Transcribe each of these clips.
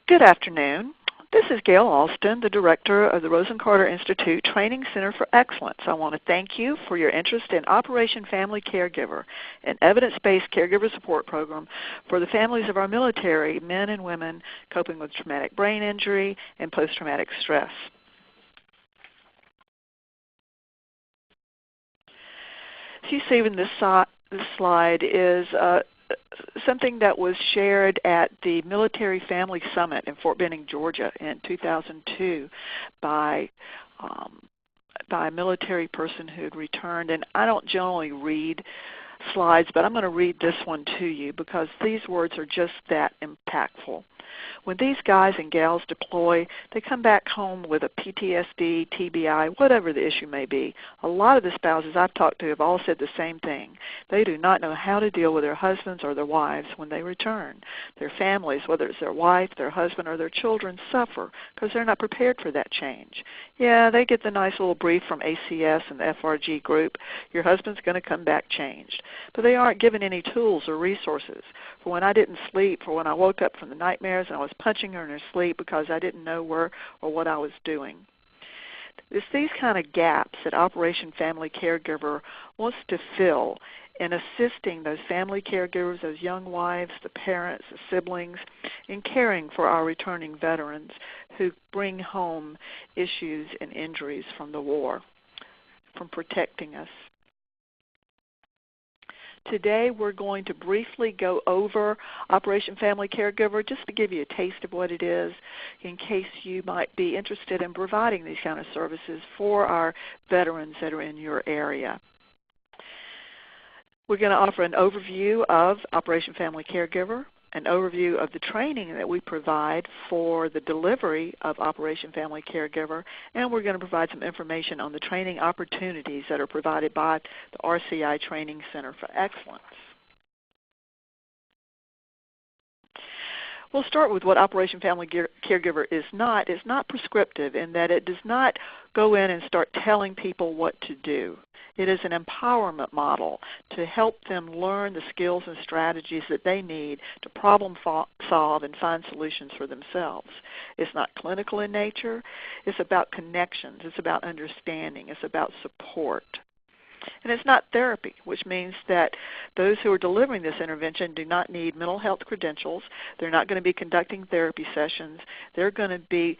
Good afternoon. This is Gail Alston, the Director of the Rosencarter Institute Training Center for Excellence. I want to thank you for your interest in Operation Family Caregiver, an evidence-based caregiver support program for the families of our military men and women coping with traumatic brain injury and post-traumatic stress. So you see in this slide is something that was shared at the Military Family Summit in Fort Benning, Georgia in 2002 by a military person who had returned. And I don't generally read slides, but I'm going to read this one to you because these words are just that impactful. When these guys and gals deploy, they come back home with a PTSD, TBI, whatever the issue may be. A lot of the spouses I've talked to have all said the same thing. They do not know how to deal with their husbands or their wives when they return. Their families, whether it's their wife, their husband, or their children, suffer because they're not prepared for that change. Yeah, they get the nice little brief from ACS and the FRG group, your husband's going to come back changed. But they aren't given any tools or resources for when I didn't sleep, for when I woke up from the nightmares and I was punching her in her sleep because I didn't know where or what I was doing. It's these kind of gaps that Operation Family Caregiver wants to fill in assisting those family caregivers, those young wives, the parents, the siblings, in caring for our returning veterans who bring home issues and injuries from the war, from protecting us. Today we're going to briefly go over Operation Family Caregiver just to give you a taste of what it is in case you might be interested in providing these kind of services for our veterans that are in your area. We're going to offer an overview of Operation Family Caregiver, an overview of the training that we provide for the delivery of Operation Family Caregiver, and we're going to provide some information on the training opportunities that are provided by the RCI Training Center for Excellence. We'll start with what Operation Family Caregiver is not. It's not prescriptive in that it does not go in and start telling people what to do. It is an empowerment model to help them learn the skills and strategies that they need to problem solve and find solutions for themselves. It's not clinical in nature. It's about connections. It's about understanding. It's about support. And it's not therapy, which means that those who are delivering this intervention do not need mental health credentials. They're not going to be conducting therapy sessions. They're going to be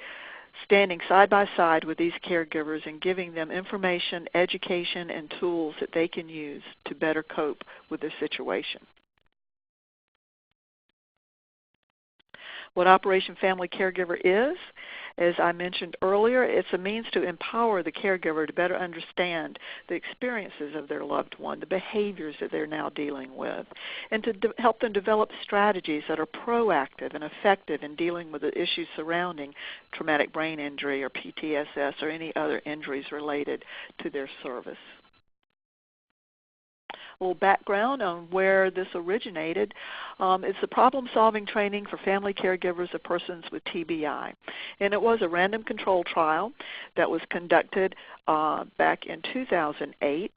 standing side by side with these caregivers and giving them information, education, and tools that they can use to better cope with their situation. What Operation Family Caregiver is, as I mentioned earlier, it's a means to empower the caregiver to better understand the experiences of their loved one, the behaviors that they're now dealing with, and to help them develop strategies that are proactive and effective in dealing with the issues surrounding traumatic brain injury or PTSS or any other injuries related to their service. A little background on where this originated. It's a problem-solving training for family caregivers of persons with TBI. And it was a random control trial that was conducted back in 2008.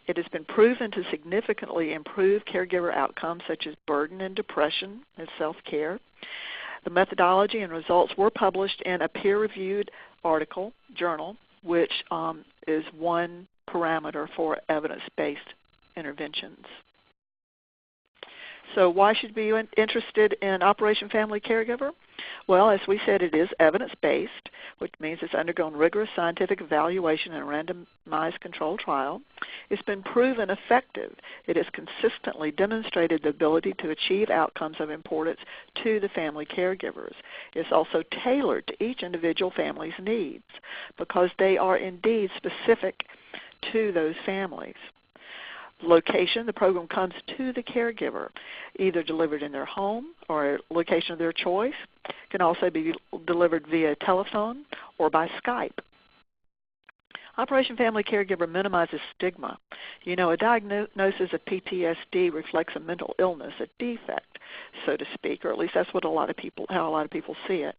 It has been proven to significantly improve caregiver outcomes such as burden and depression and self-care. The methodology and results were published in a peer-reviewed article, journal, which is one parameter for evidence-based interventions. So why should we be interested in Operation Family Caregiver? Well, as we said, it is evidence-based, which means it's undergone rigorous scientific evaluation in a randomized controlled trial. It's been proven effective. It has consistently demonstrated the ability to achieve outcomes of importance to the family caregivers. It's also tailored to each individual family's needs because they are indeed specific to those families. Location, the program comes to the caregiver, either delivered in their home or a location of their choice. It can also be delivered via telephone or by Skype. Operation Family Caregiver minimizes stigma. You know, a diagnosis of PTSD reflects a mental illness, a defect, so to speak, or at least that's what how a lot of people see it.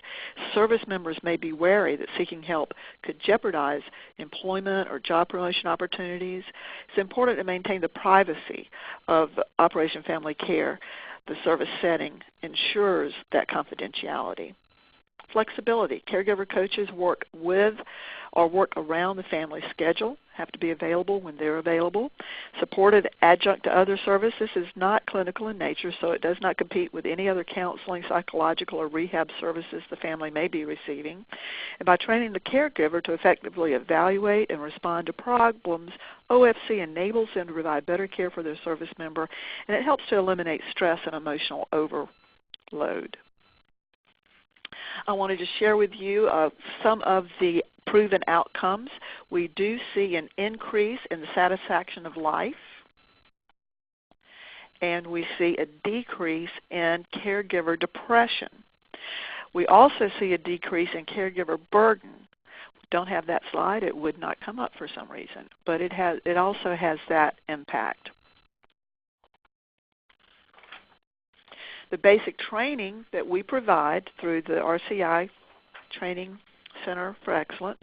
Service members may be wary that seeking help could jeopardize employment or job promotion opportunities. It's important to maintain the privacy of Operation Family Care. The service setting ensures that confidentiality. Flexibility. Caregiver coaches work with or work around the family schedule, have to be available when they're available. Supportive adjunct to other services is not clinical in nature, so it does not compete with any other counseling, psychological, or rehab services the family may be receiving. And by training the caregiver to effectively evaluate and respond to problems, OFC enables them to provide better care for their service member, and it helps to eliminate stress and emotional overload. I wanted to share with you some of the proven outcomes. We do see an increase in the satisfaction of life, and we see a decrease in caregiver depression. We also see a decrease in caregiver burden. We don't have that slide. It would not come up for some reason, but it also has that impact. The basic training that we provide through the RCI Training Center for Excellence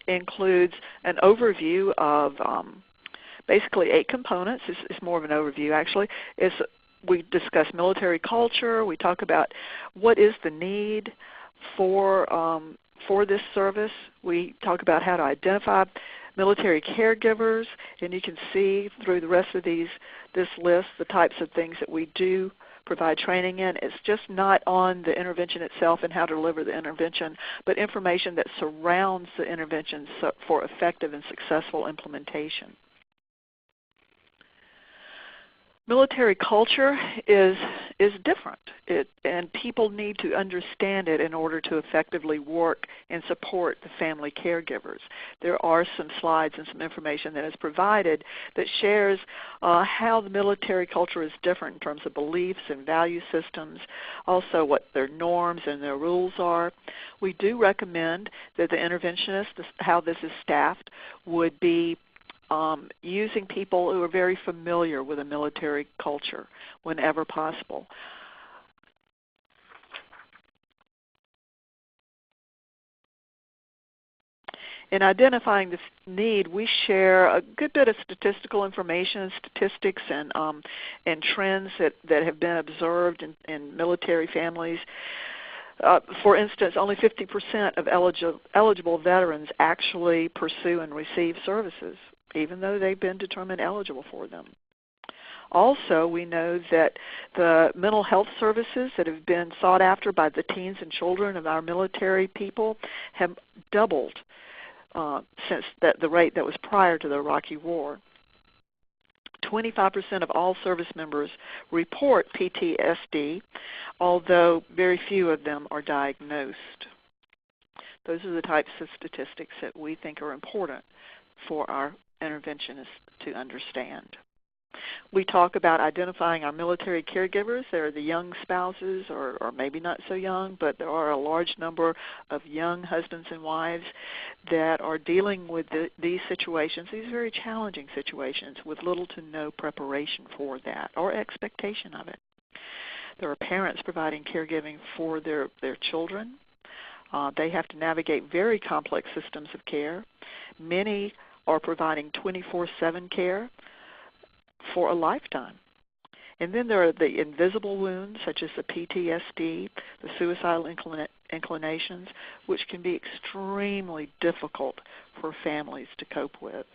includes an overview of basically 8 components. It's more of an overview, actually. We discuss military culture. We talk about what is the need for this service. We talk about how to identify military caregivers, and you can see through the rest of this list the types of things that we do provide training in. It's just not on the intervention itself and how to deliver the intervention, but information that surrounds the intervention for effective and successful implementation. Military culture is different, and people need to understand it in order to effectively work and support the family caregivers. There are some slides and some information that is provided that shares how the military culture is different in terms of beliefs and value systems, also what their norms and their rules are. We do recommend that the interventionist, how this is staffed, would be using people who are very familiar with a military culture whenever possible. In identifying this need, we share a good bit of statistical information, statistics, and trends that have been observed in military families. For instance, only 50% of eligible veterans actually pursue and receive services, even though they've been determined eligible for them. Also, we know that the mental health services that have been sought after by the teens and children of our military people have doubled since the rate that was prior to the Iraqi War. 25% of all service members report PTSD, although very few of them are diagnosed. Those are the types of statistics that we think are important for our interventionists to understand. We talk about identifying our military caregivers. There are the young spouses, or maybe not so young, but there are a large number of young husbands and wives that are dealing with these situations, these very challenging situations, with little to no preparation for that or expectation of it. There are parents providing caregiving for their children. They have to navigate very complex systems of care. Many are providing 24/7 care for a lifetime. And then there are the invisible wounds, such as the PTSD, the suicidal inclinations, which can be extremely difficult for families to cope with.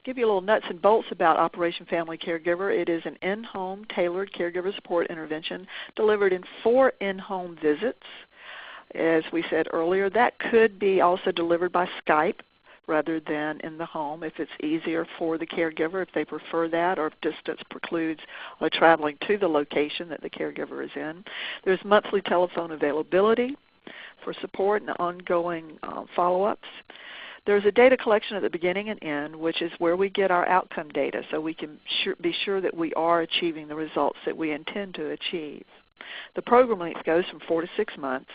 Give you a little nuts and bolts about Operation Family Caregiver. It is an in-home tailored caregiver support intervention delivered in 4 in-home visits. As we said earlier, that could be also delivered by Skype rather than in the home if it's easier for the caregiver, if they prefer that, or if distance precludes traveling to the location that the caregiver is in. There's monthly telephone availability for support and ongoing follow-ups. There's a data collection at the beginning and end, which is where we get our outcome data so we can be sure that we are achieving the results that we intend to achieve. The program length goes from 4 to 6 months,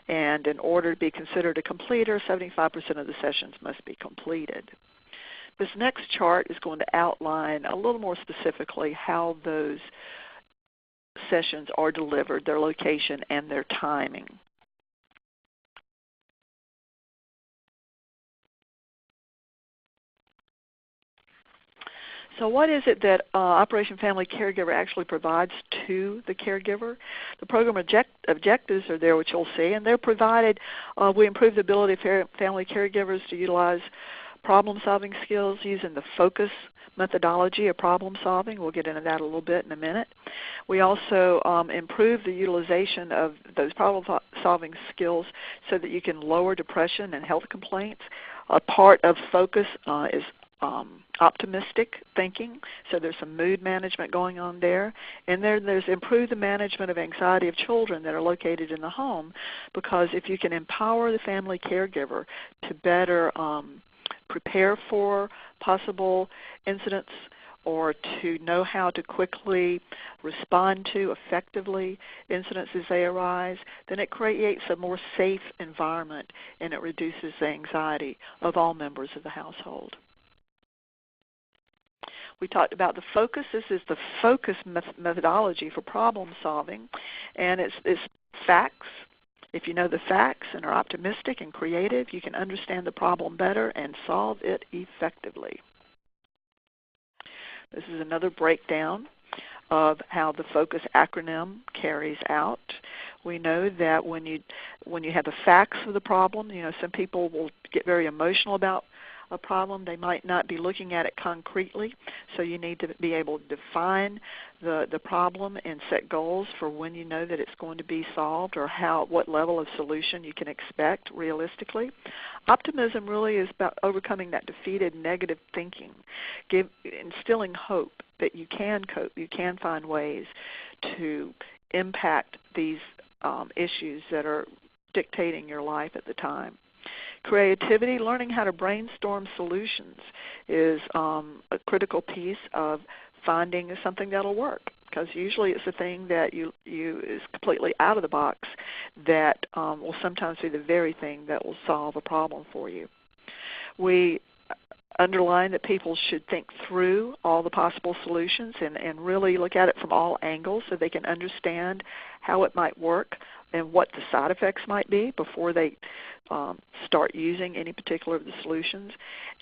and in order to be considered a completer, 75% of the sessions must be completed. This next chart is going to outline a little more specifically how those sessions are delivered, their location, and their timing. So what is it that Operation Family Caregiver actually provides to the caregiver? The program objectives are there, which you'll see, and they're provided. We improve the ability of family caregivers to utilize problem-solving skills using the focus methodology of problem solving. We'll get into that a little bit in a minute. We also improve the utilization of those problem-solving skills so that you can lower depression and health complaints. A part of focus is optimistic thinking, so there's some mood management going on there. And then there's improve the management of anxiety of children that are located in the home, because if you can empower the family caregiver to better prepare for possible incidents or to know how to quickly respond to effectively incidents as they arise, then it creates a more safe environment and it reduces the anxiety of all members of the household. We talked about the focus. This is the focus methodology for problem solving, and it's facts. If you know the facts and are optimistic and creative, you can understand the problem better and solve it effectively. This is another breakdown of how the FOCUS acronym carries out. We know that when you have the facts of the problem, some people will get very emotional about a problem. They might not be looking at it concretely, so you need to be able to define the problem and set goals for when you know that it's going to be solved or what level of solution you can expect realistically. Optimism really is about overcoming that defeated negative thinking, instilling hope that you can cope, you can find ways to impact these issues that are dictating your life at the time. Creativity, learning how to brainstorm solutions, is a critical piece of finding something that'll work, because usually it's the thing that is completely out of the box that will sometimes be the very thing that will solve a problem for you. We underline that people should think through all the possible solutions and really look at it from all angles so they can understand how it might work and what the side effects might be before they start using any particular of the solutions.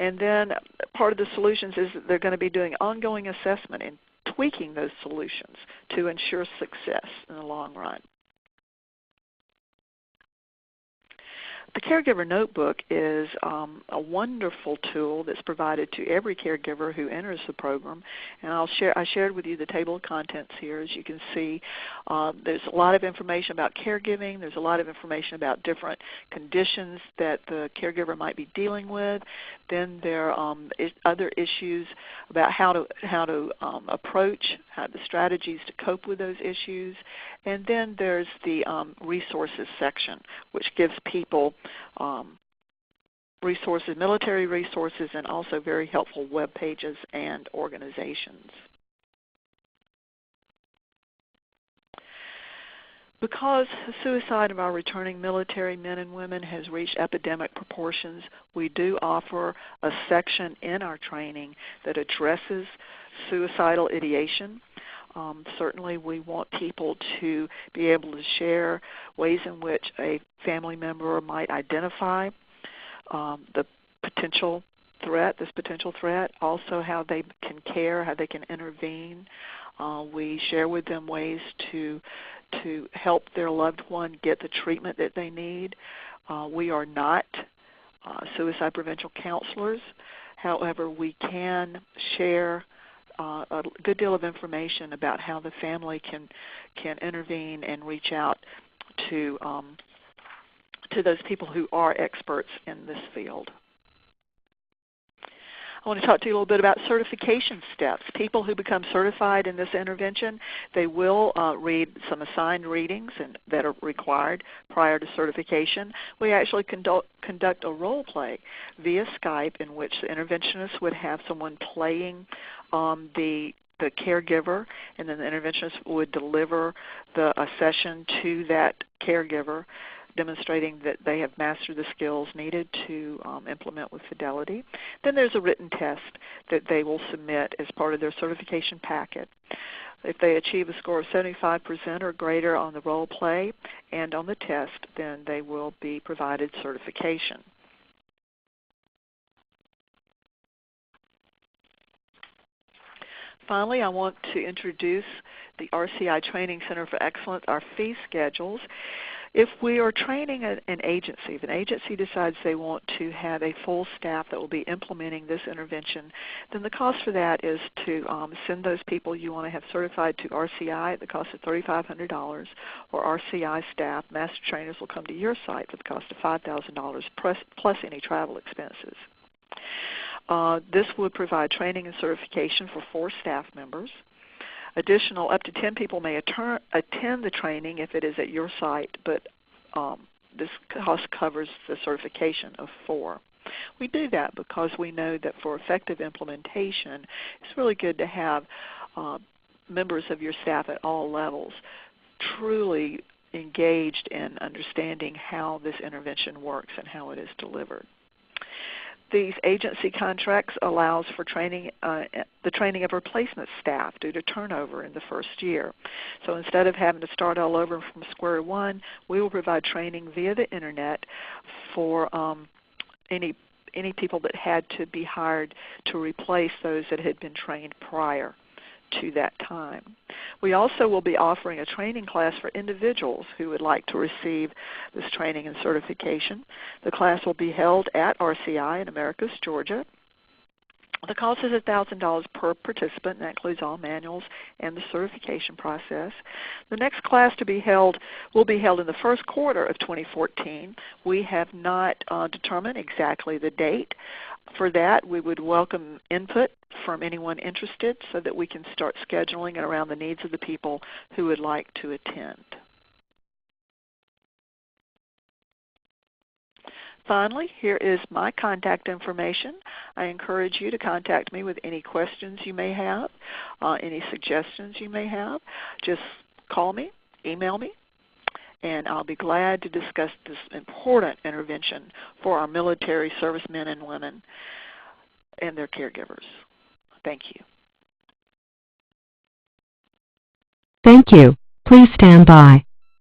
And then part of the solutions is that they're going to be doing ongoing assessment and tweaking those solutions to ensure success in the long run. The Caregiver Notebook is a wonderful tool that's provided to every caregiver who enters the program. And I shared with you the table of contents here. As you can see, there's a lot of information about caregiving. There's a lot of information about different conditions that the caregiver might be dealing with. Then there are other issues about how to approach the strategies to cope with those issues. And then there's the resources section, which gives people resources, military resources, and also very helpful web pages and organizations. Because the suicide of our returning military men and women has reached epidemic proportions, we do offer a section in our training that addresses suicidal ideation. Certainly we want people to be able to share ways in which a family member might identify the potential threat, also how they can care, how they can intervene. We share with them ways to help their loved one get the treatment that they need. We are not suicide prevention counselors. However, we can share a good deal of information about how the family can intervene and reach out to those people who are experts in this field. I want to talk to you a little bit about certification steps. People who become certified in this intervention, they will read some assigned readings that are required prior to certification. We actually conduct a role play via Skype in which the interventionist would have someone playing the caregiver, and then the interventionist would deliver a session to that caregiver, demonstrating that they have mastered the skills needed to implement with fidelity. Then there's a written test that they will submit as part of their certification packet. If they achieve a score of 75% or greater on the role play and on the test, then they will be provided certification. Finally, I want to introduce the RCI Training Center for Excellence, our fee schedules. If we are training an agency, if an agency decides they want to have a full staff that will be implementing this intervention, then the cost for that is to send those people you want to have certified to RCI at the cost of $3,500, or RCI staff, master trainers, will come to your site for the cost of $5,000 plus any travel expenses. This would provide training and certification for 4 staff members. Additional, up to 10 people may attend the training if it is at your site, but this cost covers the certification of 4. We do that because we know that for effective implementation, it's really good to have members of your staff at all levels truly engaged in understanding how this intervention works and how it is delivered. These agency contracts allows for training, the training of replacement staff due to turnover in the first year. So instead of having to start all over from square one, we will provide training via the internet for any people that had to be hired to replace those that had been trained prior to that time. We also will be offering a training class for individuals who would like to receive this training and certification. The class will be held at RCI in Americus, Georgia. The cost is $1,000 per participant, and that includes all manuals and the certification process. The next class to be held will be held in the first quarter of 2014. We have not determined exactly the date. For that, we would welcome input from anyone interested so that we can start scheduling it around the needs of the people who would like to attend. Finally, here is my contact information. I encourage you to contact me with any questions you may have, any suggestions you may have. Just call me, email me, and I'll be glad to discuss this important intervention for our military servicemen and women and their caregivers. Thank you. Thank you. Please stand by.